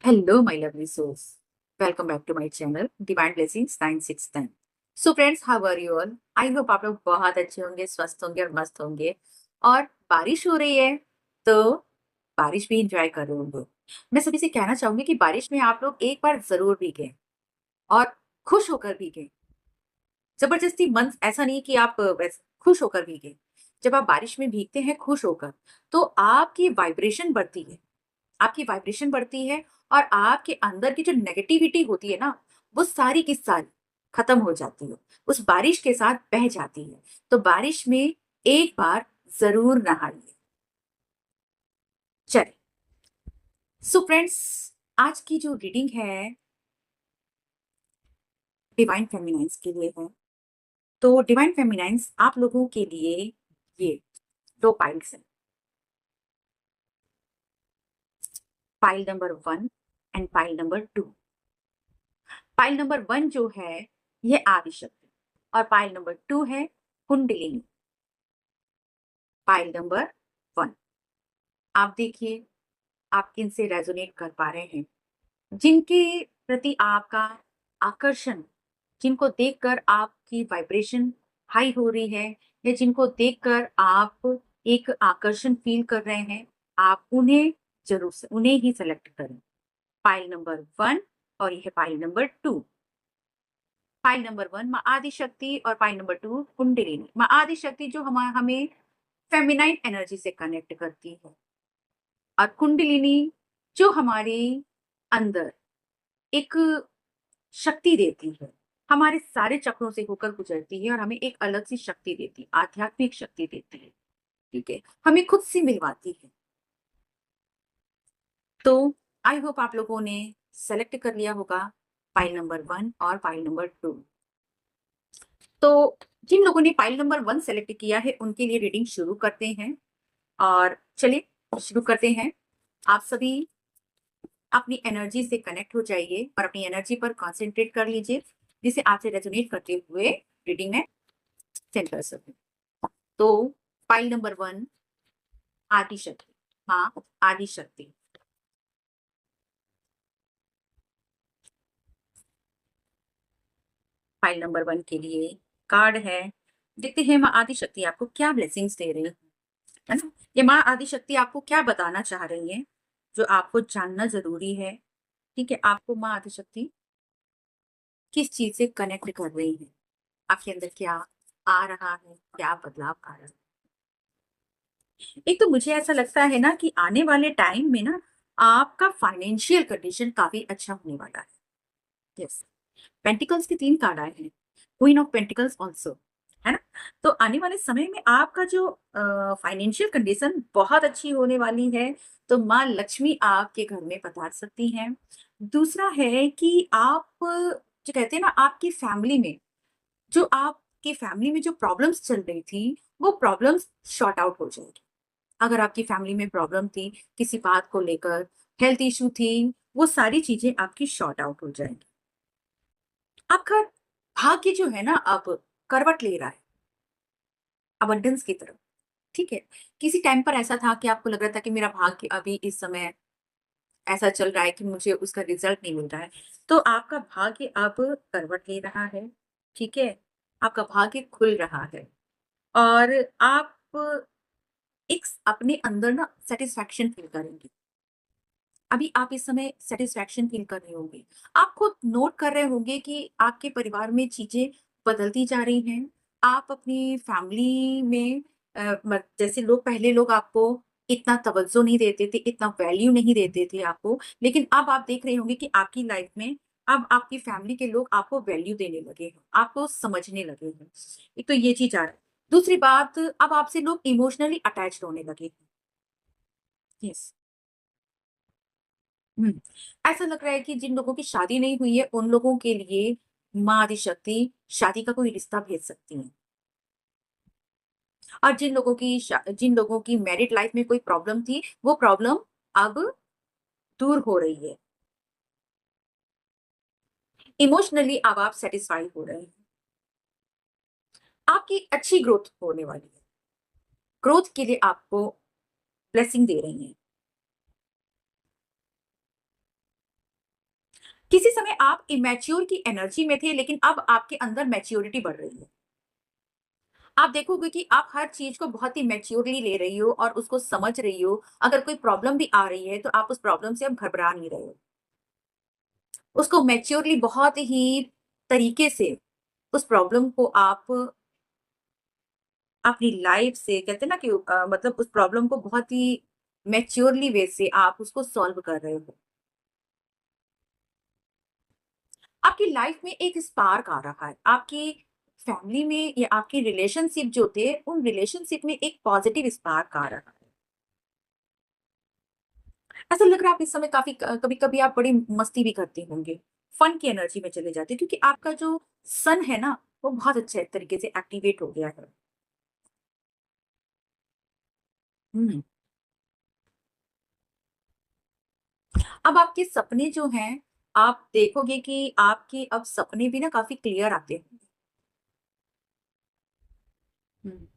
Hello, my lovely souls. Welcome back to my channel, Divine Blessings 969. So friends, how are you all? I hope आप लोग बहुत अच्छे होंगे, स्वस्थ होंगे और मस्त होंगे। और बारिश हो रही है, तो बारिश भी इंजॉय कर रहे होंगे। मैं सभी से कहना चाहूंगी कि बारिश में आप लोग एक बार जरूर भीगें और खुश होकर भीगें। जबरदस्ती मन ऐसा नहीं कि आप खुश होकर भीगे। जब आप बारिश में भीगते हैं खुश होकर, तो आपकी वाइब्रेशन बढ़ती है। आपकी वाइब्रेशन बढ़ती है और आपके अंदर की जो नेगेटिविटी होती है ना, वो सारी की सारी खत्म हो जाती है। उस बारिश के साथ बह जाती है। तो बारिश में एक बार जरूर नहाइए। चलिए, सो फ्रेंड्स, आज की जो रीडिंग है डिवाइन फेमिनाइंस के लिए है। तो डिवाइन फेमिनाइंस आप लोगों के लिए ये दो पाइल्स हैं, pile number 1 and pile number 2। Pile number 1 जो है ये आदिशक्ति और पाइल नंबर 2 है कुंडलिनी। पाइल नंबर 1, आप देखिए, आप किनसे रेजोनेट कर पा रहे हैं, जिनके प्रति आपका आकर्षण, जिनको देखकर आपकी वाइब्रेशन हाई हो रही है, या जिनको देखकर आप एक आकर्षण फील कर रहे हैं, आप उन्हें जरूर से उन्हें ही सेलेक्ट करें। पाइल नंबर 1 और यह पाइल नंबर 2। पाइल नंबर 1 माँ आदिशक्ति और पाइल नंबर 2 कुंडलिनी। माँ आदिशक्ति जो हमें फेमिनाइन एनर्जी से कनेक्ट करती है, और कुंडलिनी जो हमारे अंदर एक शक्ति देती है, हमारे सारे चक्रों से होकर गुजरती है और हमें एक अलग सी शक्ति देती है, आध्यात्मिक शक्ति देती है। ठीक है, हमें खुद से मिलवाती है। तो आई होप आप लोगों ने सेलेक्ट कर लिया होगा पाइल नंबर 1 और पाइल नंबर 2। तो जिन लोगों ने पाइल नंबर 1 सेलेक्ट किया है उनके लिए रीडिंग शुरू करते हैं। और चलिए शुरू करते हैं। आप सभी अपनी एनर्जी से कनेक्ट हो जाइए और अपनी एनर्जी पर कंसंट्रेट कर लीजिए, जिसे आपसे रेजोनेट करते हुए रीडिंग में सेंड कर सके। तो फाइल नंबर 1, आदिशक्ति, हाँ आदिशक्ति। फाइल नंबर 1 के लिए कार्ड है। देखते हैं माँ आदिशक्ति आपको क्या ब्लेसिंग्स दे रही है ना। ये माँ आदिशक्ति आपको क्या बताना चाह रही है, जो आपको जानना जरूरी है। ठीक है, आपको माँ आदिशक्ति किस चीज से कनेक्ट कर रही है, आपके अंदर क्या आ रहा है, क्या बदलाव आ रहा है। एक तो मुझे ऐसा लगता है ना कि आने वाले टाइम में ना आपका फाइनेंशियल कंडीशन काफी अच्छा होने वाला है। यस, पेंटिकल्स के 3 कार्ड आए हैं, क्वीन ऑफ पेंटिकल्स ऑल्सो, है ना। तो आने वाले समय में आपका जो फाइनेंशियल कंडीशन बहुत अच्छी होने वाली है। तो माँ लक्ष्मी आपके घर में पधार सकती हैं। दूसरा है कि आप जो कहते हैं ना, आपकी फैमिली में जो प्रॉब्लम्स चल रही थी, वो प्रॉब्लम्स शॉर्ट आउट हो जाएगी। अगर आपकी फैमिली में प्रॉब्लम थी किसी बात को लेकर, हेल्थ इशू थी, वो सारी चीजें आपकी शॉर्ट आउट हो जाएंगी। आपका भाग्य जो है ना अब करवट ले रहा है अबंडेंस की तरफ। ठीक है, किसी टाइम पर ऐसा था कि आपको लग रहा था कि मेरा भाग्य अभी इस समय ऐसा चल रहा है कि मुझे उसका रिजल्ट नहीं मिल रहा है। तो आपका भाग्य अब करवट ले रहा है। ठीक है, आपका भाग्य खुल रहा है और आप एक अपने अंदर ना सेटिस्फैक्शन फील करेंगे। अभी आप इस समय सेटिस्फैक्शन फील कर रहे होंगे। आप खुद नोट कर रहे होंगे कि आपके परिवार में चीजें बदलती जा रही हैं। आप अपनी फैमिली में जैसे पहले लोग आपको इतना तवज्जो नहीं देते थे, इतना वैल्यू नहीं देते थे आपको, लेकिन अब आप देख रहे होंगे कि आपकी लाइफ में अब आपकी फैमिली के लोग आपको वैल्यू देने लगे हैं, आपको समझने लगे हैं। एक तो ये चीज आ रहा है। दूसरी बात, अब आपसे लोग इमोशनली अटैच्ड होने लगे हैं। यस। हुँ। ऐसा लग रहा है कि जिन लोगों की शादी नहीं हुई है, उन लोगों के लिए माँ आदिशक्ति शादी का कोई रिश्ता भेज सकती हैं। और जिन लोगों की मैरिड लाइफ में कोई प्रॉब्लम थी, वो प्रॉब्लम अब दूर हो रही है। इमोशनली अब आप सैटिस्फाई हो रहे हैं। आपकी अच्छी ग्रोथ होने वाली है। ग्रोथ के लिए आपको ब्लेसिंग दे रही हैं। किसी समय आप इमैच्योर की एनर्जी में थे, लेकिन अब आपके अंदर मैच्योरिटी बढ़ रही है। आप देखोगे कि आप हर चीज़ को बहुत ही मैच्योरली ले रही हो और उसको समझ रही हो। अगर कोई प्रॉब्लम भी आ रही है, तो आप उस प्रॉब्लम से अब घबरा नहीं रहे हो। उसको मैच्योरली बहुत ही तरीके से उस प्रॉब्लम को आप अपनी लाइफ से कहते हैं ना कि मतलब उस प्रॉब्लम को बहुत ही मैच्योरली वे से आप उसको सॉल्व कर रहे हो। आपकी लाइफ में एक स्पार्क आ रहा है। आपकी फैमिली में या आपके रिलेशनशिप जो थे, उन रिलेशनशिप में एक पॉजिटिव स्पार्क आ रहा है। ऐसा लग रहा है आप इस समय काफ़ी कभी-कभी आप बड़ी मस्ती भी करते होंगे। फन की एनर्जी में चले जाते हैं क्योंकि आपका जो सन है ना, वो बहुत अच्छे तरीके से एक्टिवेट हो गया है। हुँ। अब आपके सपने जो हैं, आप देखोगे कि आपके अब सपने भी ना काफ़ी क्लियर आते हैं। हुँ।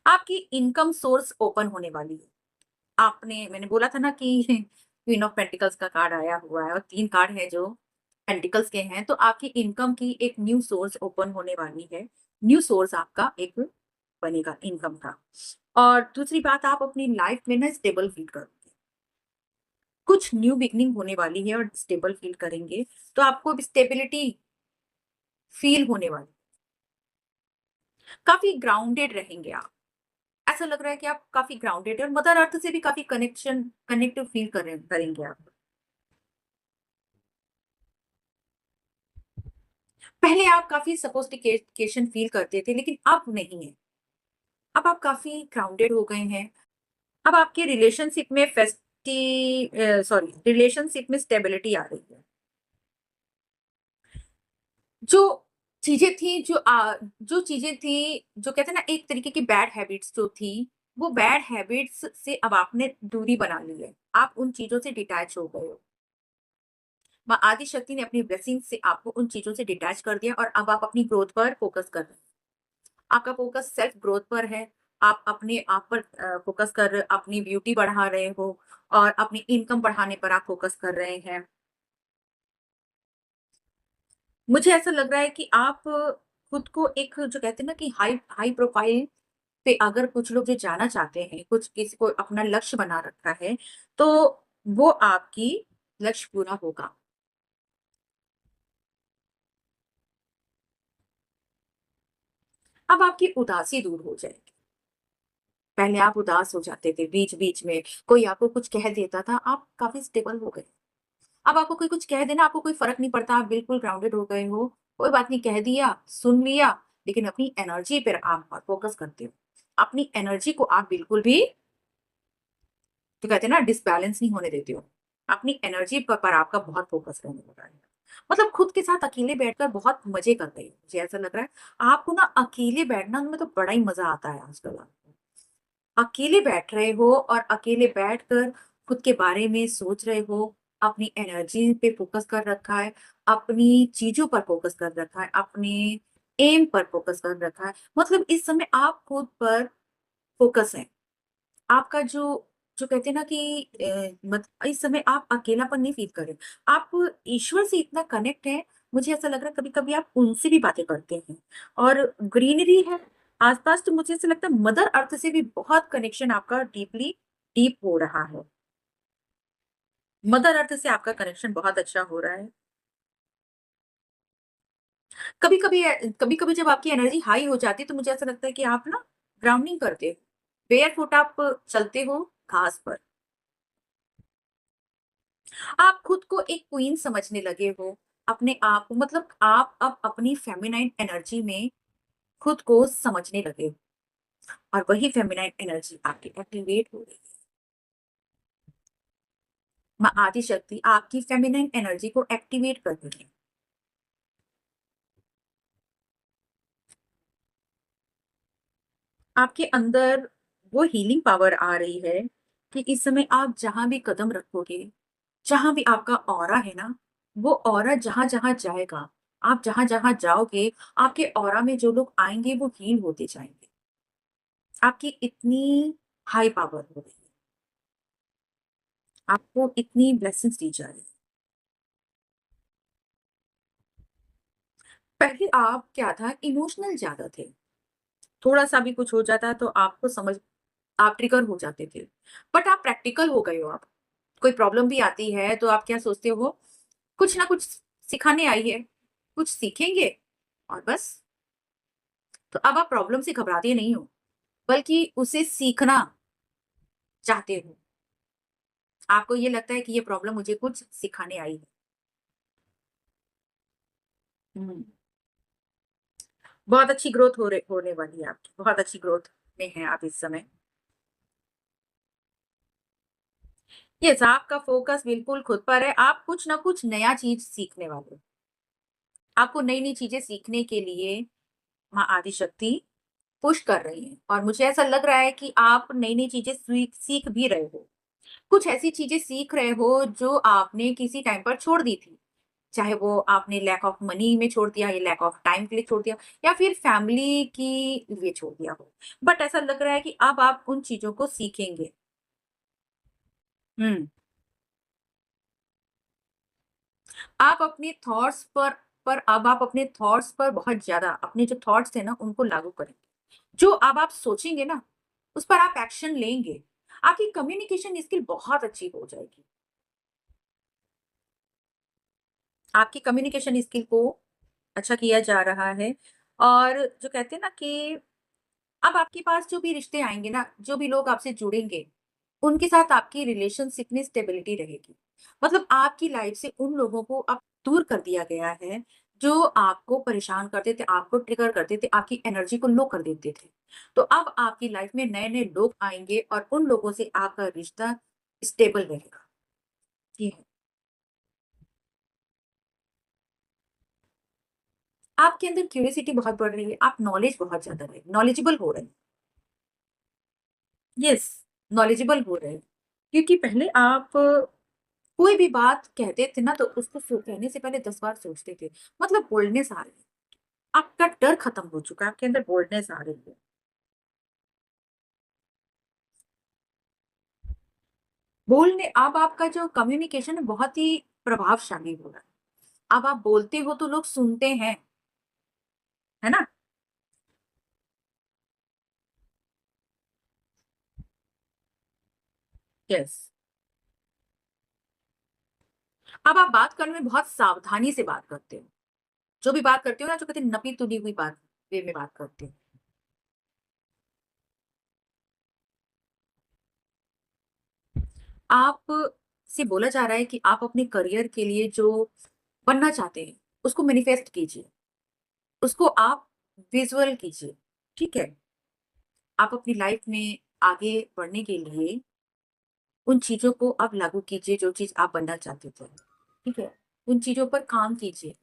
आपकी इनकम सोर्स ओपन होने वाली है। मैंने बोला था ना कि क्वीन ऑफ पेंटिकल्स का कार्ड आया हुआ है और 3 कार्ड हैं जो पेंटिकल्स के हैं, तो आपकी इनकम की एक न्यू सोर्स ओपन होने वाली है। न्यू सोर्स आपका एक बनेगा इनकम का। और दूसरी बात आप अपनी लाइफ में ना स्टेबल फील करोगे। कुछ न्यू बिगिनिंग होने वाली है और स्टेबल फील करेंगे, तो आपको अब स्टेबिलिटी फील होने वाली। काफ़ी ग्राउंडेड रहेंगे आप। ऐसा लग रहा है कि आप काफ़ी ग्राउंडेड हैं और मदर अर्थ से भी काफ़ी कनेक्टिव फील करेंगे आप। पहले आप काफ़ी सोफिस्टिकेशन फ़ील करते थे, लेकिन अब नहीं है। अब आप काफ़ी ग्राउंडेड हो गए हैं। अब आपके रिलेशनशिप में स्टेबिलिटी आ रही है। जो चीज़ें थी जो चीज़ें थी, जो कहते हैं ना एक तरीके की बैड हैबिट्स जो थी, वो बैड हैबिट्स से अब आपने दूरी बना ली है। आप उन चीज़ों से डिटैच हो गए हो। माँ आदि शक्ति ने अपनी ब्लेसिंग से आपको उन चीज़ों से डिटैच कर दिया और अब आप अपनी ग्रोथ पर फ़ोकस कर रहे हैं। आपका फ़ोकस सेल्फ ग्रोथ पर है। आप अपने आप पर फ़ोकस कर रहे हो, अपनी ब्यूटी बढ़ा रहे हो और अपनी इनकम बढ़ाने पर आप फ़ोकस कर रहे हैं। मुझे ऐसा लग रहा है कि आप खुद को एक जो कहते हैं ना कि हाई हाई प्रोफ़ाइल पे अगर कुछ लोग जो जाना चाहते हैं, कुछ किसी को अपना लक्ष्य बना रखा है, तो वो आपकी लक्ष्य पूरा होगा। अब आपकी उदासी दूर हो जाएगी। पहले आप उदास हो जाते थे बीच-बीच में, कोई आपको कुछ कह देता था, आप काफ़ी स्टेबल हो गए। अब आपको कोई कुछ कह दे ना, आपको कोई फ़र्क नहीं पड़ता, आप बिल्कुल ग्राउंडेड हो गए हो। कोई बात नहीं, कह दिया, सुन लिया, लेकिन अपनी एनर्जी पर आप फ़ोकस करते हो। अपनी एनर्जी को आप बिल्कुल भी जो कहते हैं ना डिसबैलेंस नहीं होने देते हो। अपनी एनर्जी पर आपका बहुत फ़ोकस रहने लगा है। मतलब खुद के साथ अकेले बैठकर बहुत मज़े कर रहे हो। मुझे ऐसा लग रहा है, आपको ना अकेले बैठना में तो बड़ा ही मज़ा आता है आजकल आपको। अकेले बैठ रहे हो और अकेले बैठकर खुद के बारे में सोच रहे हो, अपनी एनर्जी पे फ़ोकस कर रखा है, अपनी चीज़ों पर फ़ोकस कर रखा है, अपने एम पर फ़ोकस कर रखा है। मतलब इस समय आप खुद पर फ़ोकस हैं। आपका जो जो कहते हैं ना कि मत इस समय आप अकेलापन नहीं फ़ील कर रहे। आप ईश्वर से इतना कनेक्ट हैं, मुझे ऐसा लग रहा है कभी-कभी आप उनसे भी बातें करते हैं। और ग्रीनरी है आस-पास, तो मुझे ऐसा लगता है मदर अर्थ से भी बहुत कनेक्शन आपका डीप हो रहा है। मदर अर्थ से आपका कनेक्शन बहुत अच्छा हो रहा है। कभी-कभी जब आपकी एनर्जी हाई हो जाती है, तो मुझे ऐसा लगता है कि आप ना ग्राउंडिंग करते हो। बेयरफुट आप चलते हो घास पर। आप खुद को एक क्वीन समझने लगे हो। अपने आप को मतलब आप अब अपनी फेमिनाइन एनर्जी में खुद को समझने लगे हो और वही फेमिनाइन एनर्जी आपकी एक्टिवेट हो रही है। माँ आदि शक्ति आपकी फेमिनाइन एनर्जी को एक्टिवेट कर रही है। आपके अंदर वो हीलिंग पावर आ रही है कि इस समय आप जहाँ भी कदम रखोगे, जहाँ भी आपका ऑरा है ना, वो ऑरा जहाँ-जहाँ जाएगा, आप जहाँ-जहाँ जाओगे, आपके ऑरा में जो लोग आएँगे वो हील होते जाएँगे। आपकी इतनी हाई पावर हो रही है। आपको इतनी ब्लेसिंग्स दी जा रही है। पहले आप क्या था, इमोशनल ज्यादा थे। थोड़ा सा भी कुछ हो जाता तो आपको समझ, आप ट्रिगर हो जाते थे। बट आप प्रैक्टिकल हो गए हो। आप कोई प्रॉब्लम भी आती है तो आप क्या सोचते हो, कुछ ना कुछ सिखाने आई है, कुछ सीखेंगे और बस। तो अब आप प्रॉब्लम से घबराते नहीं हो, बल्कि उसे सीखना चाहते हो। आपको ये लगता है कि ये प्रॉब्लम मुझे कुछ सिखाने आई है। हम्म, बहुत अच्छी ग्रोथ होने वाली है आपकी, बहुत अच्छी ग्रोथ में है आप इस समय। यस, आपका फोकस बिल्कुल खुद पर है। आप कुछ ना कुछ नया चीज सीखने वाले हो। आपको नई नई चीजें सीखने के लिए माँ आदिशक्ति पुश कर रही है, और मुझे ऐसा लग रहा है कि आप नई नई चीजें सीख सीख भी रहे हो। कुछ ऐसी चीजें सीख रहे हो जो आपने किसी टाइम पर छोड़ दी थी। चाहे वो आपने लैक ऑफ मनी में छोड़ दिया, या लैक ऑफ टाइम के लिए छोड़ दिया, या फिर फैमिली की लिए छोड़ दिया हो। बट ऐसा लग रहा है कि अब आप उन चीजों को सीखेंगे। हम्म, आप अपने थॉट्स पर अब आप अपने थॉट्स पर बहुत ज्यादा, अपने जो थॉट्स है ना उनको लागू करेंगे। जो अब आप सोचेंगे ना, उस पर आप एक्शन लेंगे। आपकी कम्युनिकेशन स्किल बहुत अच्छी हो जाएगी। आपकी कम्युनिकेशन स्किल को अच्छा किया जा रहा है। और जो कहते हैं ना कि अब आपके पास जो भी रिश्ते आएंगे ना, जो भी लोग आपसे जुड़ेंगे, उनके साथ आपकी रिलेशनशिप में स्टेबिलिटी रहेगी। मतलब आपकी लाइफ से उन लोगों को अब दूर कर दिया गया है, जो आपको परेशान करते थे, आपको ट्रिगर करते थे, आपकी एनर्जी को लो कर देते थे। तो अब आपकी लाइफ में नए नए लोग आएंगे, और उन लोगों से आपका रिश्ता स्टेबल रहेगा। ये है। आपके अंदर क्यूरियोसिटी बहुत बढ़ रही है, आप नॉलेज बहुत ज्यादा रहे, नॉलेजेबल हो रहे हैं। यस, नॉलेजेबल हो रहे हैं। क्योंकि पहले आप कोई भी बात कहते थे ना, तो उसको कहने से पहले 10 बार सोचते थे। मतलब बोल्डनेस आ रही है, आपका डर खत्म हो चुका है, आपके अंदर बोल्डनेस आ रही है। बोलने, अब आपका जो कम्युनिकेशन है बहुत ही प्रभावशाली हो रहा है। अब आप बोलते हो तो लोग सुनते हैं, है ना। यस, अब आप बात करने में बहुत सावधानी से बात करते हो। जो भी बात करते हो ना, जो कहते हैं नपी तुली हुई बात वे में बात करते हो। आप से बोला जा रहा है कि आप अपने करियर के लिए जो बनना चाहते हैं, उसको मैनिफेस्ट कीजिए, उसको आप विजुअल कीजिए। ठीक है, आप अपनी लाइफ में आगे बढ़ने के लिए उन चीजों को अब लागू कीजिए, जो चीज आप बनना चाहते थे। ठीक है, उन चीजों पर काम कीजिए,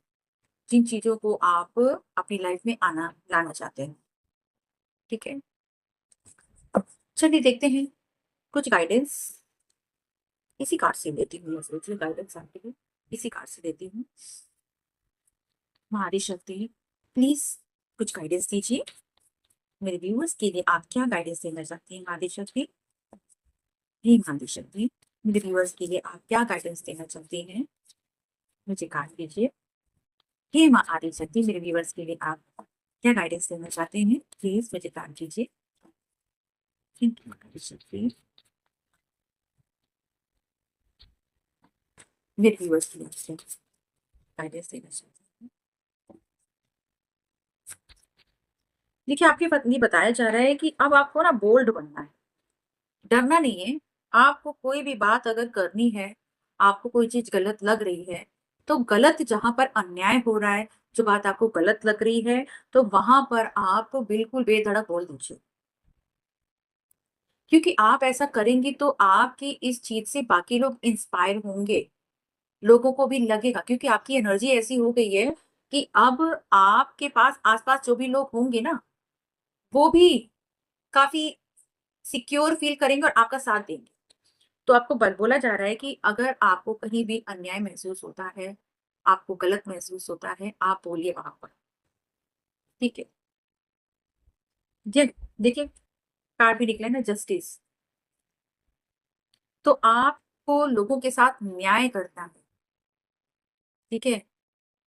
जिन चीजों को आप अपनी लाइफ में आना लाना चाहते हैं। ठीक है, अब चलिए देखते हैं कुछ गाइडेंस। इसी कार्ड से लेती हूँ, मैं सोच रही हूँ गाइडेंस आपके लिए इसी कार्ड से देती हूँ। महारी शक्ति, प्लीज कुछ गाइडेंस दीजिए मेरे व्यूअर्स के लिए। आप क्या गाइडेंस देना चाहती हैं महारी शक्ति? हे महारी शक्ति, मेरे व्यूअर्स के लिए आप क्या गाइडेंस देना चाहती हैं? मुझे कार्ड दीजिए। हे माँ आदि शक्ति, मेरे व्यूअर्स के लिए आप क्या गाइडेंस देना चाहते हैं? प्लीज मुझे कार्ड दीजिए। थैंक यू आदि शक्ति, मेरे व्यूअर्स के लिए आपसे गाइडेंस देना चाहते हैं। देखिए, आपकी पत्नी बताया जा रहा है कि अब आपको ना बोल्ड बनना है, डरना नहीं है। आपको कोई भी बात अगर करनी है, आपको कोई चीज गलत लग रही है, तो गलत जहां पर अन्याय हो रहा है, जो बात आपको गलत लग रही है, तो वहां पर आप बिल्कुल बेधड़क बोल दीजिए। क्योंकि आप ऐसा करेंगी तो आपकी इस चीज से बाकी लोग इंस्पायर होंगे। लोगों को भी लगेगा, क्योंकि आपकी एनर्जी ऐसी हो गई है कि अब आपके पास आसपास जो भी लोग होंगे ना, वो भी काफी सिक्योर फील करेंगे और आपका साथ देंगे। तो आपको बोला जा रहा है कि अगर आपको कहीं भी अन्याय महसूस होता है, आपको गलत महसूस होता है, आप बोलिए वहां पर। ठीक है, देखिए कार्ड भी निकला है ना, जस्टिस। तो आप आपको लोगों के साथ न्याय करना है, ठीक है?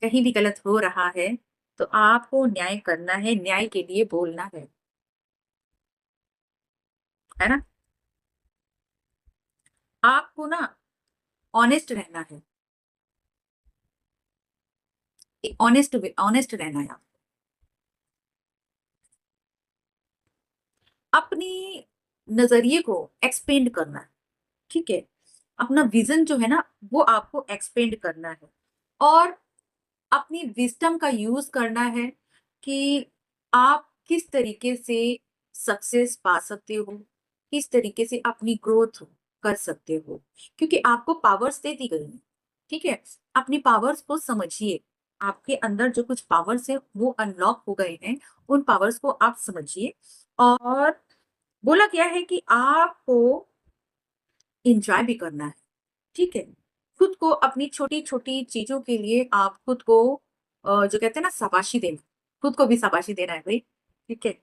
कहीं भी गलत हो रहा है, तो आपको न्याय करना है, न्याय के लिए बोलना है ना? आपको ना ऑनेस्ट रहना है, ऑनेस्ट रहना है आपको। अपनी नज़रिए को एक्सपेंड करना है, ठीक है? अपना विज़न जो है ना, वो आपको एक्सपेंड करना है और अपनी विज़डम का यूज़ करना है कि आप किस तरीके से सक्सेस पा सकते हो, किस तरीके से अपनी ग्रोथ कर सकते हो। क्योंकि आपको पावर्स दे दी गई हैं, ठीक है? अपनी पावर्स को समझिए। आपके अंदर जो कुछ पावर्स हैं, वो अनलॉक हो गए हैं, उन पावर्स को आप समझिए और बोला गया है कि आपको एन्जॉय भी करना है, ठीक है? खुद को अपनी छोटी-छोटी चीज़ों के लिए आप खुद को जो कहते हैं ना शाबाशी देना, खुद को भी शाबाशी देना है भई, ठीक है?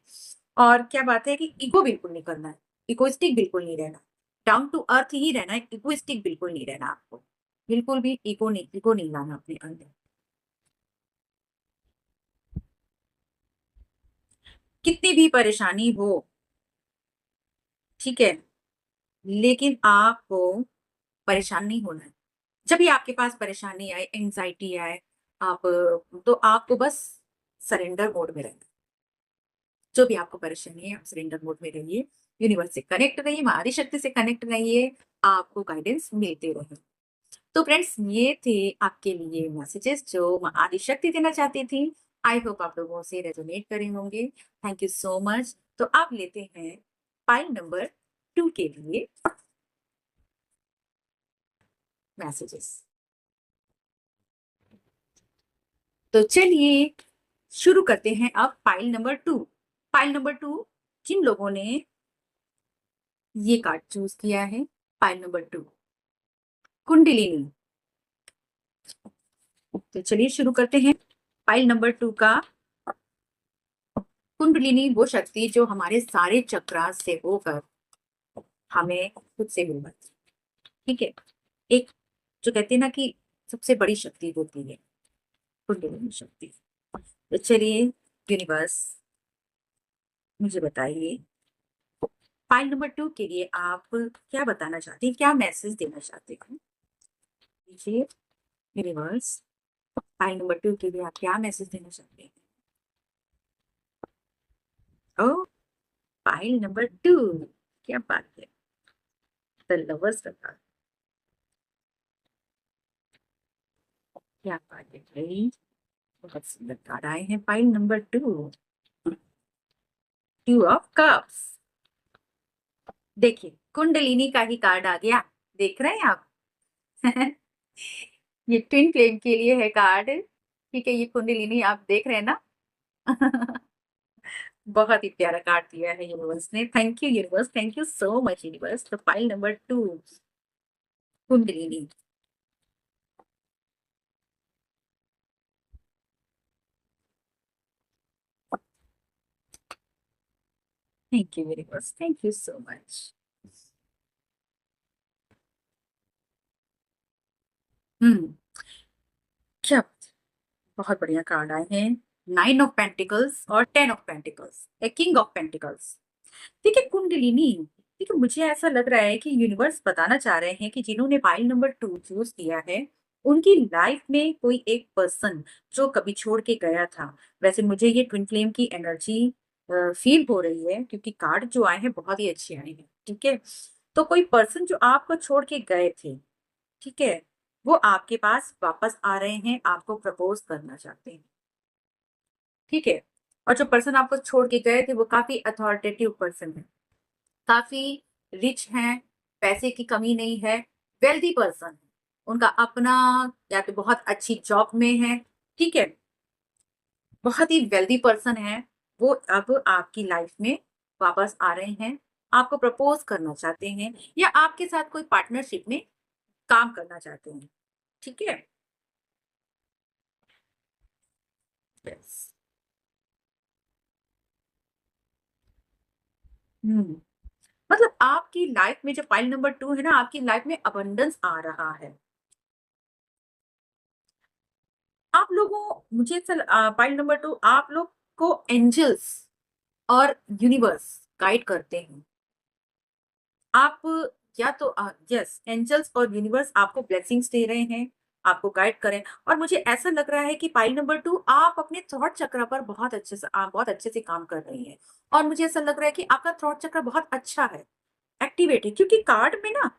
और क्या बात है कि ईगो बिल्कुल नहीं करना है, इगोइस्टिक बिल्कुल नहीं रहना, डाउन टू अर्थ ही रहना है, इगोइस्टिक बिल्कुल नहीं रहना आपको। बिल्कुल भी ईगो नहीं लाना अपने अंदर। कितनी भी परेशानी हो, ठीक है? लेकिन आपको परेशान नहीं होना है। जब भी आपके पास परेशानी आए, एंग्ज़ायटी आए, आप तो आपको बस सरेंडर मोड में रहना है। जो भी आपको परेशानी है, आप सरेंडर मोड में रहिए, यूनिवर्स से कनेक्ट रहिए, महाआदि शक्ति से कनेक्ट रहिए, आपको गाइडेंस मिलते रहे। तो फ्रेंड्स ये थे आपके लिए मैसेजेस जो महाआदि शक्ति देना चाहती थी। आई होप आप लोगों से रेज़ोनेट करे होंगे। Thank you so much. तो आप लेते हैं पाइल नंबर 2 के लिए मैसेजेस। तो चलिए शुरू करते हैं अब पाइल नंबर 2। पाइल नंबर 2 जिन लोगों ने ये कार्ड चूज़ किया है, पाइल नंबर 2 कुंडलिनी। तो चलिए शुरू करते हैं। पाइल नंबर 2 का कुंडलिनी वो शक्ति जो हमारे सारे चक्रास से होकर हमें खुद से मिलवाती है, ठीक है? एक जो कहते हैं ना कि सबसे बड़ी शक्ति होती है कुंडलिनी शक्ति। तो चलिए यूनिवर्स मुझे बताइए फाइल नंबर 2 के लिए आप क्या बताना चाहते हैं? क्या मैसेज देना चाहते हैं? लीजिए यूनिवर्स फाइल नंबर 2 के लिए आप क्या मैसेज देना चाहते हैं? ओह! फाइल नंबर 2 क्या बात है! द लवर्स का कार्ड, क्या बात है भई! बहुत सुंदर कार्ड आए हैं फाइल नंबर 2, 2 ऑफ कप्स। देखिए, कुंडलिनी का ही कार्ड आ गया, देख रहे हैं आप? ये ट्विन फ्लेम के लिए है कार्ड, ठीक है? ये कुंडलिनी आप देख रहे हैं ना? बहुत ही प्यारा कार्ड दिया है यूनिवर्स ने। Thank you universe, thank you so much universe. तो file number 2 Kundalini. Thank you universe, thank you so much. हुँ, क्या बहुत बढ़िया कार्ड आए हैं। 9 ऑफ पेंटिकल्स और 10 of pentacles, a king of pentacles. ठीक है, कुंडलिनी, ठीक है, मुझे ऐसा लग रहा है कि यूनिवर्स बताना चाह रहे हैं कि जिन्होंने फाइल नंबर 2 चूज़ किया है, उनकी लाइफ में कोई एक पर्सन जो कभी छोड़ के गया था। वैसे मुझे ये ट्विन फ्लेम की एनर्जी फ़ील हो रही है क्योंकि कार्ड जो आए हैं बहुत ही अच्छे आए हैं, ठीक है? तो कोई पर्सन जो आपको छोड़ के गए थे, ठीक है? वो आपके पास वापस आ रहे हैं, आपको प्रपोज़ करना चाहते हैं, ठीक है? और जो पर्सन आपको छोड़ के गए थे वो काफ़ी अथॉरिटेटिव पर्सन है। काफ़ी रिच हैं, पैसे की कमी नहीं है, वेल्दी पर्सन है। उनका अपना या तो बहुत अच्छी जॉब में है, ठीक है? बहुत ही वेल्दी पर्सन है, वो अब आपकी लाइफ में वापस आ रहे हैं, आपको प्रपोज़ करना चाहते हैं या आपके साथ कोई पार्टनरशिप में काम करना चाहते हैं, ठीक है? यस। हुँ। मतलब आपकी लाइफ में जो पाइल नंबर 2 है ना, आपकी लाइफ में अबंडेंस आ रहा है। आप लोगों मुझे ऐसा पाइल नंबर 2 आप लोग को एंजल्स और यूनिवर्स गाइड करते हैं। आप या तो यस एंजल्स और यूनिवर्स आपको ब्लेसिंग्स दे रहे हैं, आपको गाइड करें और मुझे ऐसा लग रहा है कि पाइल नंबर 2 आप अपने थॉट चक्र पर बहुत अच्छे से काम कर रही हैं और मुझे ऐसा लग रहा है कि आपका थॉट चक्र बहुत अच्छा है, एक्टिवेट है क्योंकि कार्ड में ना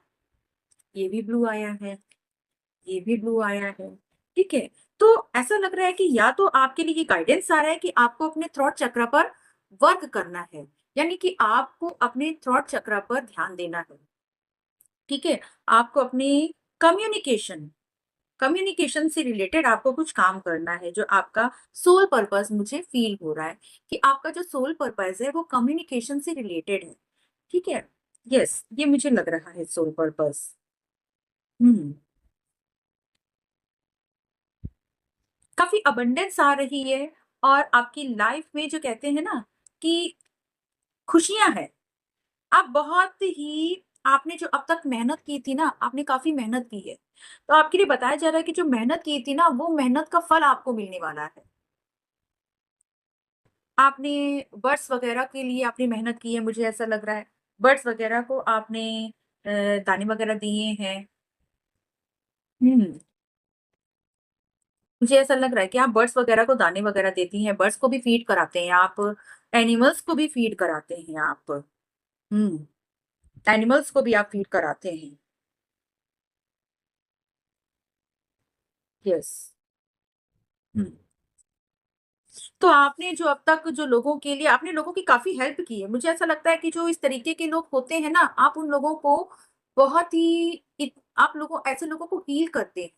ये भी ब्लू आया है, ये भी ब्लू आया है, ठीक है? तो ऐसा लग रहा है कि या तो आपके लिए ये गाइडेंस आ रहा है कि आपको अपने थ्रॉट चक्र पर वर्क करना है, यानी कि आपको अपने थ्रॉट चक्र पर ध्यान देना है, ठीक है? आपको अपनी कम्युनिकेशन कम्युनिकेशन से रिलेटेड आपको कुछ काम करना है, जो आपका सोल पर्पस मुझे फ़ील हो रहा है कि आपका जो सोल पर्पस है, वो कम्युनिकेशन से रिलेटेड है, ठीक है? येस, ये मुझे लग रहा है सोल पर्पस। हुँ। काफ़ी अबंडेंस आ रही है और आपकी लाइफ में जो कहते हैं ना कि खुशियाँ हैं। आप बहुत ही आपने जो अब तक मेहनत की थी ना, आपने काफ़ी मेहनत की है। तो आपके लिए बताया जा रहा है कि जो मेहनत की थी ना, वो मेहनत का फल आपको मिलने वाला है। आपने बर्ड्स वग़ैरह के लिए आपने मेहनत की है, मुझे ऐसा लग रहा है। बर्ड्स वग़ैरह को आपने दाने वग़ैरह दिए हैं। हुँ। मुझे ऐसा लग रहा है कि आप बर्ड्स वगैरह को दाने वगैरह देती हैं, बर्ड्स को भी फीड कराते हैं आप, एनिमल्स को भी फीड कराते हैं आप। हुँ, एनिमल्स को भी आप फीड कराते हैं। यस। हुँ। तो आपने जो अब तक जो लोगों के लिए आपने लोगों की काफ़ी हेल्प की है। मुझे ऐसा लगता है कि जो इस तरीके के लोग होते हैं ना, आप उन लोगों को बहुत ही आप लोगों ऐसे लोगों को हील करते हैं।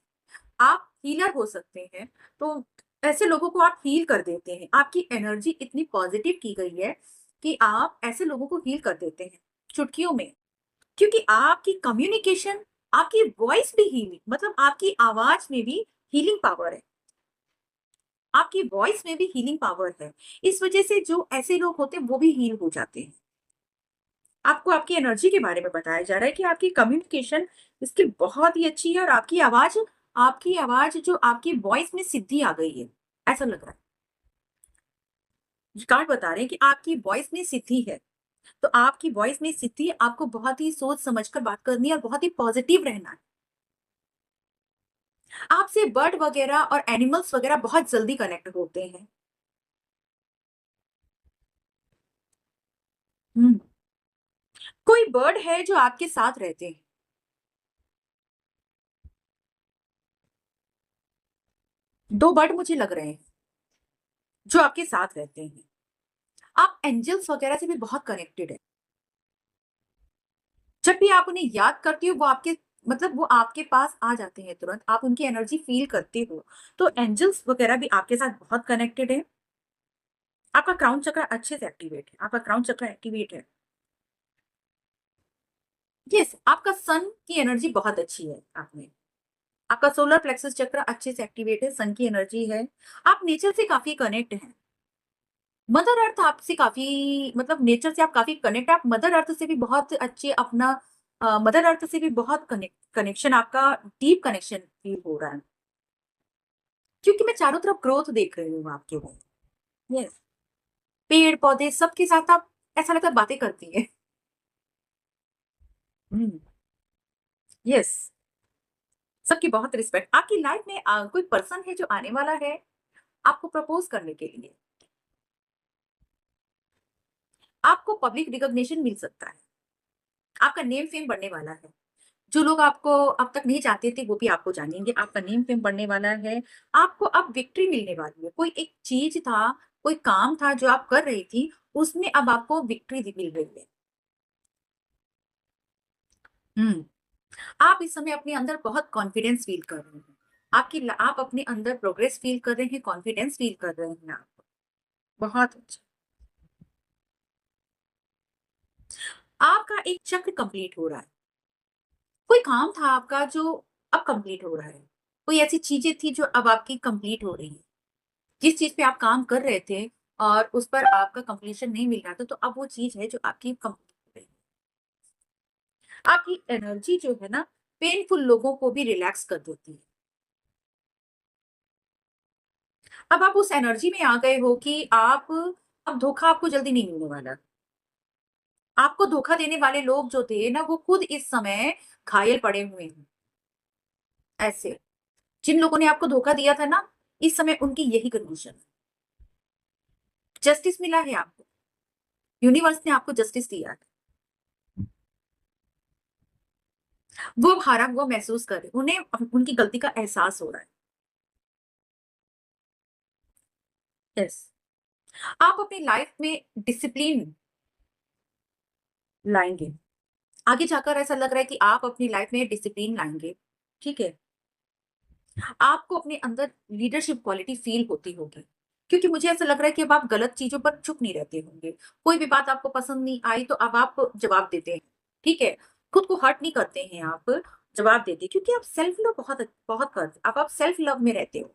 आप हीलर हो सकते हैं, तो ऐसे लोगों को आप हील कर देते हैं। आपकी एनर्जी इतनी पॉज़िटिव की गई है कि आप ऐसे लोगों को हील कर देते हैं, चुटकियों में। क्योंकि आपकी कम्युनिकेशन, आपकी वॉइस भी हीलिंग मतलब आपकी आवाज़ में भी हीलिंग पावर है। आपकी वॉइस में भी हीलिंग पावर है। इस वज़ह से जो ऐसे लोग होते हैं, वो भी हील हो जाते हैं। आपको आपकी एनर्जी के बारे में बताया जा रहा है कि आपकी कम्युनिकेशन स्किल बहुत ही अच्छी है और आपकी आवाज़ जो आपकी वॉइस में सिद्धि आ गई है, ऐसा लग रहा है। ये कार्ड बता रहे हैं कि आपकी वॉइस में सिद्धि है। तो आपकी वॉइस में सिद्धि आपको बहुत ही सोच समझ कर बात करनी है और बहुत ही पॉज़िटिव रहना है। आपसे बर्ड वग़ैरह और एनिमल्स वग़ैरह बहुत जल्दी कनेक्ट होते हैं। हुँ। कोई बर्ड है जो आपके साथ रहते हैं। 2 बर्ड मुझे लग रहे हैं, जो आपके साथ रहते हैं। आप एंजेल्स वग़ैरह से भी बहुत कनेक्टेड हैं। जब भी आप उन्हें याद करती हो, वो आपके मतलब वो आपके पास आ जाते हैं तुरंत, आप उनकी एनर्जी फ़ील करते हो। तो एंजेल्स वग़ैरह भी आपके साथ बहुत कनेक्टेड हैं। आपका क्राउन चक्र अच्छे से एक्टिवेट है, आपका क्राउन चक्र एक्टिवेट है। येस, आपका सन की एनर्जी बहुत अच्छी है आप में। आपका सोलर प्लेक्सस चक्र अच्छे से एक्टिवेट है, सन की एनर्जी है। आप नेचर से काफ़ी कनेक्ट हैं। मदर अर्थ आपसे काफ़ी मतलब नेचर से आप काफ़ी कनेक्ट हैं। आप मदर अर्थ से भी बहुत अच्छे अपना मदर अर्थ से भी बहुत कनेक्शन आपका डीप कनेक्शन फ़ील हो रहा है। क्योंकि मैं चारों तरफ ग्रोथ देख रही हूँ आपके वो। यस, पेड़-पौधे सबके साथ आप ऐसा लगता है बातें करती हैं। हुँ, यस, सबकी बहुत रिस्पेक्ट आपकी लाइफ में कोई पर्सन है जो आने वाला है आपको प्रपोज़ करने के लिए। आपको पब्लिक रिकॉग्निशन मिल सकता है। आपका नेम फेम बढ़ने वाला है। जो लोग आपको अब तक नहीं जानते थे, वो भी आपको जानेंगे। आपका नेम फेम बढ़ने वाला है। आपको अब विक्ट्री मिलने वाली है। कोई एक चीज़ था, कोई काम था जो आप कर रही थी, उसमें अब आपको विक्ट्री द मिल रही है। हुँ। आप इस समय अपने अंदर बहुत कॉन्फिडेंस फ़ील कर रहे हैं। आप अपने अंदर प्रोग्रेस फ़ील कर रहे हैं, कॉन्फिडेंस फ़ील कर रहे हैं आप। बहुत अच्छा। आपका एक चक्र कंप्लीट हो रहा है। कोई काम था आपका जो अब कंप्लीट हो रहा है। कोई ऐसी चीज़ें थी जो अब आपकी कंप्लीट हो रही हैं। जिस चीज़ पे आप काम कर रहे थे और उस पर आपका कंप्लीशन नहीं मिल रहा था, तो अब वो चीज़ है जो आपकी कंप्लीट हो गई। आपकी एनर्जी जो है ना, पेनफुल लोगों को भी रिलैक्स कर देती है। अब आप उस एनर्जी में आ गए हो कि आप अब धोखा आपको जल्दी नहीं मिलने वाला। आपको धोखा देने वाले लोग जो थे ना, वो खुद इस समय घायल पड़े हुए हैं। ऐसे जिन लोगों ने आपको धोखा दिया था ना, इस समय उनकी यही कंडीशन है। जस्टिस मिला है आपको, यूनिवर्स ने आपको जस्टिस दिया है। वो हारा हुआ महसूस कर रहे, उन्हें उनकी गलती का एहसास हो रहा है। यस, आप अपनी लाइफ में डिसिप्लिन लाएंगे। आगे जाकर ऐसा लग रहा है कि आप अपनी लाइफ में डिसिप्लिन लाएंगे। ठीक है, आपको अपने अंदर लीडरशिप क्वालिटी फील होती होगी, क्योंकि मुझे ऐसा लग रहा है कि अब आप गलत चीजों पर चुप नहीं रहते होंगे। कोई भी बात आपको पसंद नहीं आई तो अब आप जवाब देते हैं। ठीक है, खुद को हर्ट नहीं करते हैं आप, जवाब देते हैं, क्योंकि आप सेल्फ लव बहुत बहुत कर, अब आप सेल्फ लव में रहते हो।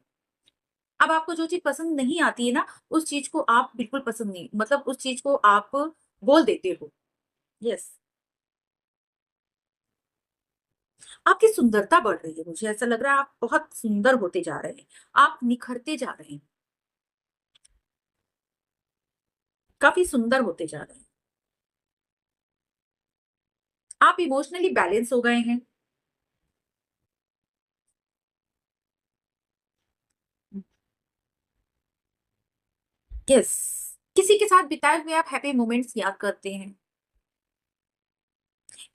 अब आपको जो चीज पसंद नहीं आती है ना, उस चीज को आप बिल्कुल पसंद नहीं, मतलब उस चीज को आप बोल देते हो। यस, आपकी सुंदरता बढ़ रही है, मुझे ऐसा लग रहा है आप बहुत सुंदर होते जा रहे हैं, आप निखरते जा रहे हैं, काफी सुंदर होते जा रहे हैं। आप इमोशनली बैलेंस हो गए हैं। यस, किसी के साथ बिताए हुए आप हैप्पी मोमेंट्स याद करते हैं,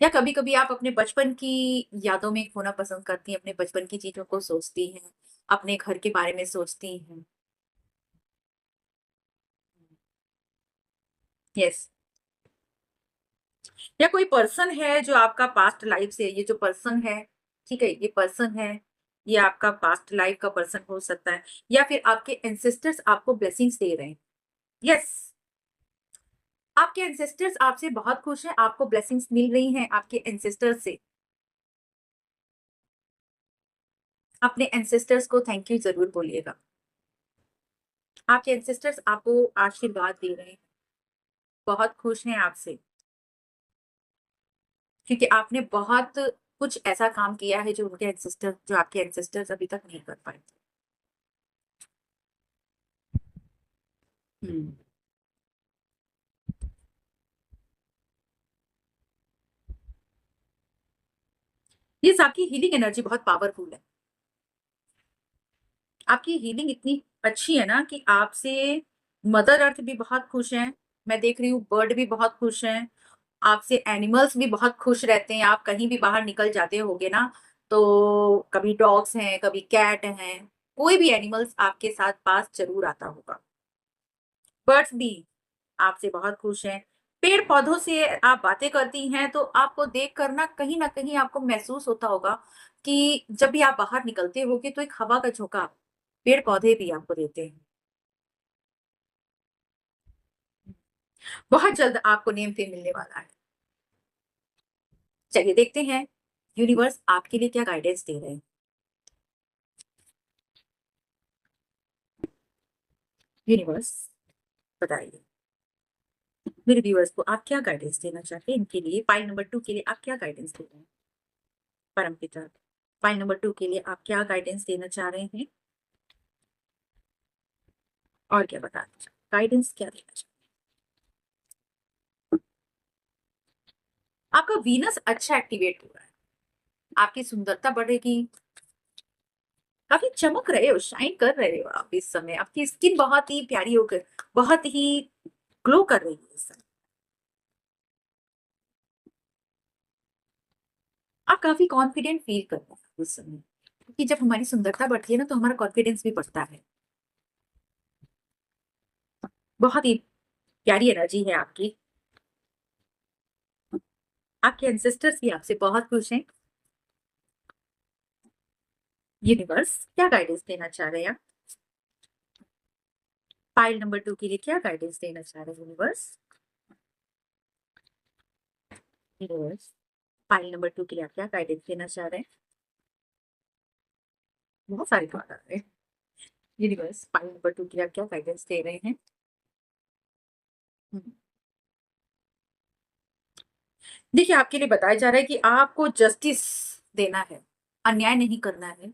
या कभी कभी आप अपने बचपन की यादों में खोना पसंद करती हैं, अपने बचपन की चीजों को सोचती हैं, अपने घर के बारे में सोचती हैं। यस, या कोई पर्सन है जो आपका पास्ट लाइफ से, ये जो पर्सन है, ठीक है, ये पर्सन है, ये आपका पास्ट लाइफ का पर्सन हो सकता है, या फिर आपके एंसेस्टर्स आपको ब्लेसिंग्स दे रहे हैं। यस, आपके एंसेस्टर्स आपसे बहुत खुश हैं, आपको ब्लेसिंग्स मिल रही हैं आपके एंसेस्टर्स से। अपने एंसेस्टर्स को थैंक यू जरूर बोलिएगा। आपके एंसेस्टर्स आपको आशीर्वाद दे रहे हैं, बहुत खुश हैं आपसे, क्योंकि आपने बहुत कुछ ऐसा काम किया है जो उनके एंसेस्टर, जो आपके एंसेस्टर्स अभी तक नहीं कर पाए थे। हम्म। ये आपकी हीलिंग एनर्जी बहुत पावरफुल है। आपकी हीलिंग इतनी अच्छी है ना कि आपसे मदर अर्थ भी बहुत खुश हैं। मैं देख रही हूँ बर्ड भी बहुत खुश हैं, आपसे एनिमल्स भी बहुत खुश रहते हैं। आप कहीं भी बाहर निकल जाते होगे ना, तो कभी डॉग्स हैं, कभी कैट हैं, कोई भी एनिमल्स आपके साथ पास जरूर आता होगा। बर्ड्स भी आपसे बहुत खुश हैं। पेड़ पौधों से आप बातें करती हैं तो आपको देख कर ना कहीं आपको महसूस होता होगा कि जब भी आप बाहर निकलते होगे तो एक हवा का झोंका पेड़ पौधे भी आपको देते हैं। बहुत जल्द आपको नेम फेम मिलने वाला है। चलिए देखते हैं यूनिवर्स आपके लिए क्या गाइडेंस दे रहे हैं। यूनिवर्स बताइए, मेरे व्यूअर्स को आप क्या गाइडेंस देना चाहते हैं, इनके लिए फाइल नंबर 2 के लिए आप क्या गाइडेंस दे रहे हैं। परमपिता, फाइल नंबर 2 के लिए आप क्या गाइडेंस देना चाह रहे हैं, और क्या बताना चाहते हैं, गाइडेंस क्या देना चाहते हैं। आपका वीनस अच्छा एक्टिवेट हो रहा है, आपकी सुंदरता बढ़ेगी, काफी चमक रहे हो, शाइन कर रहे हो आप इस समय। आपकी स्किन बहुत ही प्यारी होकर, बहुत ही ग्लो कर रही है इस समय। आप काफी कॉन्फिडेंट फील कर रहे हैं उस समय, क्योंकि जब हमारी सुंदरता बढ़ती है ना तो हमारा कॉन्फिडेंस भी बढ़ता है। बहुत ही प्यारी एनर्जी है आपकी। आपके एंसेस्टर्स भी आपसे बहुत खुश हैं। यूनिवर्स क्या गाइडेंस देना चाह रहे हैं आप, फाइल नंबर 2 के लिए क्या गाइडेंस देना चाह रहे हैं यूनिवर्स। यूनिवर्स फाइल नंबर 2 के लिए आप क्या गाइडेंस देना चाह रहे हैं। बहुत सारे थॉट आ रहे हैं। यूनिवर्स फाइल नंबर 2 के लिए आप क्या गाइडेंस दे रहे हैं। हम्म, देखिए, आपके लिए बताया जा रहा है कि आपको जस्टिस देना है, अन्याय नहीं करना है।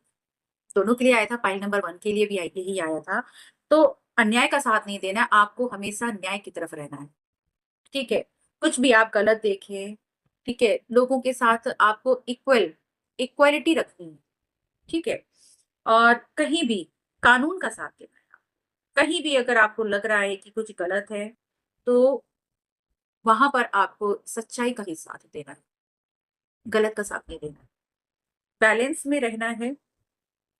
दोनों के लिए आया था, पाइल नंबर 1 के लिए भी यही आया था। तो अन्याय का साथ नहीं देना है, आपको हमेशा न्याय की तरफ रहना है, ठीक है? कुछ भी आप गलत देखें, ठीक है? लोगों के साथ आपको इक्वालिटी रखनी है, ठीक है? और कहीं भी कानून का साथ देना है। कहीं भी अगर आपको लग रहा है कि कुछ गलत है, तो वहाँ पर आपको सच्चाई का ही साथ देना है, गलत का साथ नहीं देना है। बैलेंस में रहना है,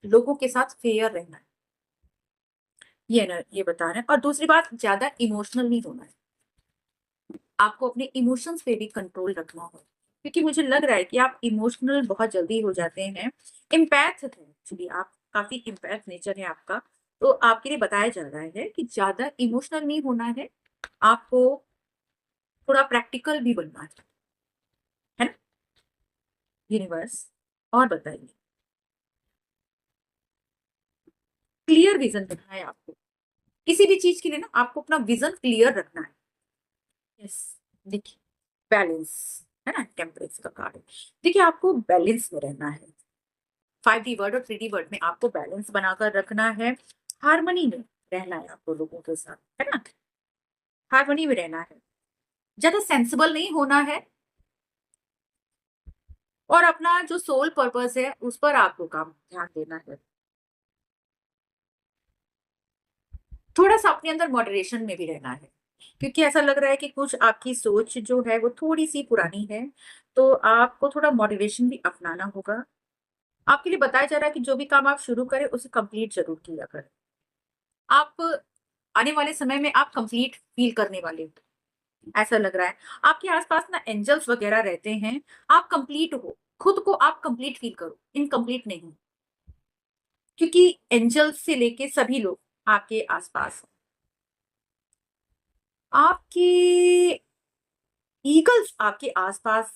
लोगों के साथ फेयर रहना है। ये बता रहे हैं। और दूसरी बात, ज़्यादा इमोशनल नहीं होना है। आपको अपने इमोशंस पे भी कंट्रोल रखना है, क्योंकि मुझे लग रहा है कि आप इमोशनल बहुत जल्दी हो जाते हैं। एम्पैथ है एक्चुअली, आप काफ़ी एम्पैथ नेचर है आपका। तो आपके लिए बताया जा रहा है कि ज़्यादा इमोशनल नहीं होना है, आपको थोड़ा प्रैक्टिकल भी बनना है ना? यूनिवर्स, और बताइए। क्लियर विज़न रखना है आपको। किसी भी चीज़ के लिए ना आपको अपना विज़न क्लियर रखना है। यस, देखिए, बैलेंस, है ना? टेम्परेचर का कार्ड है। देखिए, आपको बैलेंस में रहना है। 5D वर्ड और 3D वर्ड में आपको बैलेंस बनाकर रखना है। हार्मनी में रहना है आपको लोगों के साथ, है ना? हार्मनी में रहना है। ज़्यादा सेंसिबल नहीं होना है, और अपना जो सोल पर्पस है, उस पर आपको काम ध्यान देना है। थोड़ा-सा अपने अंदर मॉडरेशन में भी रहना है, क्योंकि ऐसा लग रहा है कि कुछ आपकी सोच जो है वो थोड़ी-सी पुरानी है, तो आपको थोड़ा मॉडरेशन भी अपनाना होगा। आपके लिए बताया जा रहा है कि जो भी काम आप शुरू करें, उसे कंप्लीट ज़रूर किया करें। आप आने वाले समय में आप कंप्लीट फ़ील करने वाले हो, ऐसा लग रहा है। आपके आस-पास ना एंजल्स वग़ैरह रहते हैं, आप कंप्लीट हो, खुद को आप कंप्लीट फ़ील करो, इनकम्प्लीट नहीं। क्योंकि एंजल्स से लेके सभी लोग आपके आस-पास हैं। आपके ईगल्स आपके आस-पास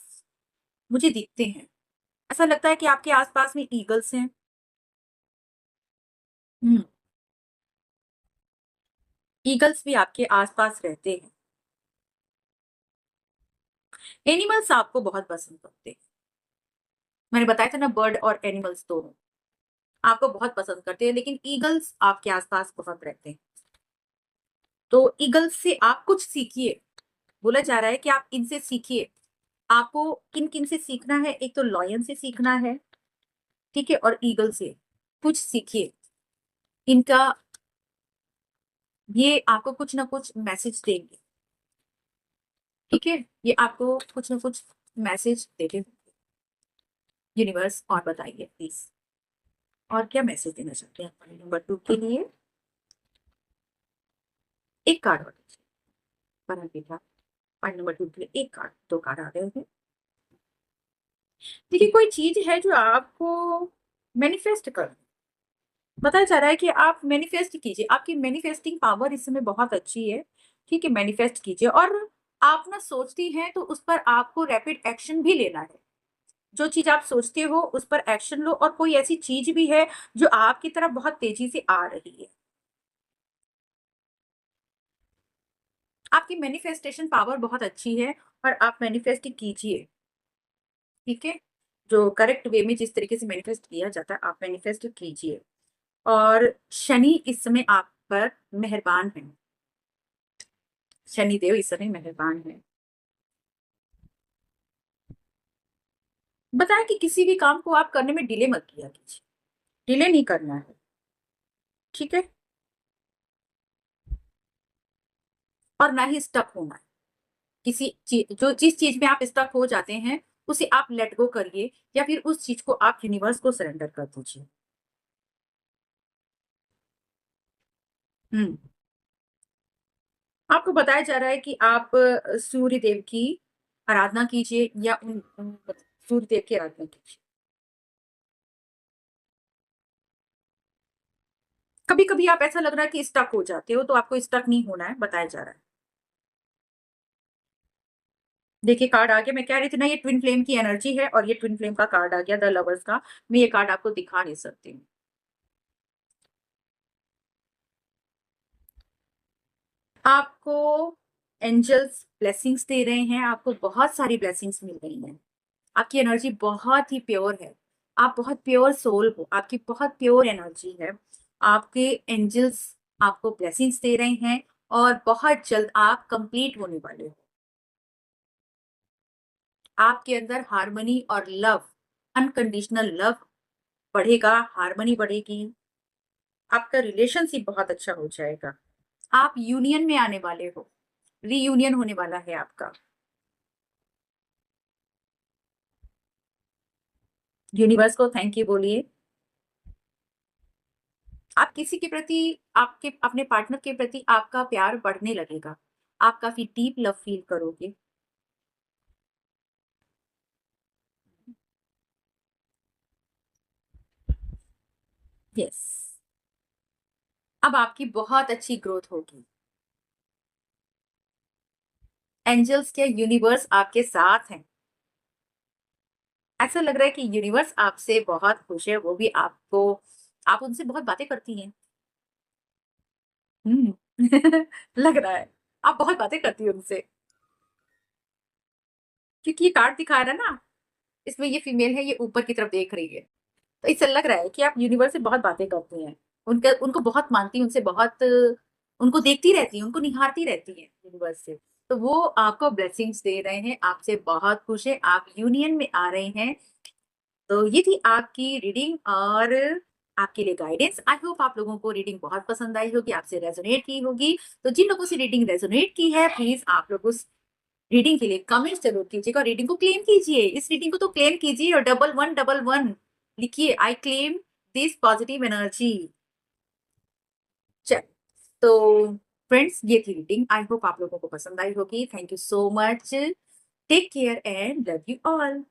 मुझे दिखते हैं। ऐसा लगता है कि आपके आस-पास में ईगल्स हैं। हुँ, ईगल्स भी आपके आस-पास रहते हैं। एनिमल्स आपको बहुत पसंद करते हैं। मैंने बताया था ना, बर्ड और एनिमल्स दोनों आपको बहुत पसंद करते हैं, लेकिन ईगल्स आपके आस-पास बहुत रहते हैं। तो ईगल्स से आप कुछ सीखिए। बोला जा रहा है कि आप इनसे सीखिए। आपको किन-किन से सीखना है? एक तो लायन से सीखना है, ठीक है? और ईगल से कुछ सीखिए। इनका ये आपको कुछ ना कुछ मैसेज देंगे, ठीक है? ये आपको कुछ ना कुछ मैसेज देते होंगे। यूनिवर्स, और बताइए प्लीज़, और क्या मैसेज देना चाहते हैं पॉइंट नंबर 2 के लिए? एक कार्ड और दीजिए। पराठा, पॉइंट नंबर 2 के लिए 1 कार्ड, 2 कार्ड आ गए हैं। देखिए, कोई चीज़ है जो आपको मैनिफेस्ट करनी, बताया जा रहा है कि आप मैनिफेस्ट कीजिए। आपकी मैनिफेस्टिंग पावर इस समय बहुत अच्छी है, ठीक है? मैनिफेस्ट कीजिए, और आप ना सोचती हैं तो उस पर आपको रैपिड एक्शन भी लेना है। जो चीज़ आप सोचते हो उस पर एक्शन लो, और कोई ऐसी चीज़ भी है जो आपकी तरफ बहुत तेज़ी से आ रही है। आपकी मैनिफेस्टेशन पावर बहुत अच्छी है, और आप मैनिफेस्ट कीजिए, ठीक है? जो करेक्ट वे में जिस तरीके से मैनिफेस्ट किया जाता है, आप मैनिफेस्ट कीजिए। और शनि इस समय आप पर मेहरबान हैं। शनिदेव इस समय मेहरबान हैं। बताएँ कि किसी भी काम को आप करने में डिले मत किया कीजिए। डिले नहीं करना है, ठीक है? और ना ही स्टक होना है। जिस चीज़ में आप स्टक हो जाते हैं, उसे आप लेट गो करिए, या फिर उस चीज़ को आप यूनिवर्स को सरेंडर कर दीजिए। हुँ। आपको बताया जा रहा है कि आप सूर्य देव की आराधना कीजिए, या उन सूर्य देव की आराधना कीजिए। कभी-कभी आप ऐसा लग रहा है कि स्टक हो जाते हो, तो आपको स्टक नहीं होना है, बताया जा रहा है। देखिए, कार्ड आ गया, मैं कह रही थी ना, ये ट्विन फ्लेम की एनर्जी है, और ये ट्विन फ्लेम का कार्ड आ गया, द लवर्स का। मैं ये कार्ड आपको दिखा नहीं सकती हूँ। आपको एंजल्स ब्लेसिंग्स दे रहे हैं, आपको बहुत सारी ब्लेसिंग्स मिल रही हैं। आपकी एनर्जी बहुत ही प्योर है, आप बहुत प्योर सोल हो, आपकी बहुत प्योर एनर्जी है। आपके एंजल्स आपको ब्लेसिंग्स दे रहे हैं और बहुत जल्द आप कंप्लीट होने वाले हो। आपके अंदर हार्मनी और लव, अनकंडीशनल लव बढ़ेगा, हार्मनी बढ़ेगी, आपका रिलेशनशिप बहुत अच्छा हो जाएगा, आप यूनियन में आने वाले हो, रीयूनियन होने वाला है आपका। यूनिवर्स को थैंक यू बोलिए। आप किसी के प्रति, आपके अपने पार्टनर के प्रति आपका प्यार बढ़ने लगेगा, आप काफी डीप लव फील करोगे। यस, अब आपकी बहुत अच्छी ग्रोथ होगी। एंजल्स के यूनिवर्स आपके साथ हैं। ऐसा लग रहा है कि यूनिवर्स आपसे बहुत खुश है, वो भी आपको, आप उनसे बहुत बातें करती हैं। हम्म। लग रहा है आप बहुत बातें करती हो उनसे, क्योंकि ये कार्ड दिखा रहा है ना, इसमें ये फीमेल है, ये ऊपर की तरफ देख रही है। तो इससे लग रहा है कि आप यूनिवर्स से बहुत बातें करती हैं, उनका उनको बहुत मानती हैं, उनसे बहुत, उनको देखती रहती हैं, उनको निहारती रहती हैं यूनिवर्स से। तो वो आपको ब्लेसिंग्स दे रहे हैं, आपसे बहुत खुश है, आप यूनियन में आ रहे हैं। तो ये थी आपकी रीडिंग और आपके लिए गाइडेंस। आई होप आप लोगों को रीडिंग बहुत पसंद आई होगी, आपसे रेजोनेट की होगी। तो जिन लोगों से रीडिंग रेजोनेट की है, प्लीज आप लोग उस रीडिंग के लिए कमेंट जरूर कीजिएगा, रीडिंग को क्लेम कीजिए, इस रीडिंग को तो क्लेम कीजिए और 1111 लिखिए, I claim this positive energy. चल, तो फ्रेंड्स, ये थी रीडिंग, आई होप आप लोगों को पसंद आई होगी। Thank you so much, take care and love you all.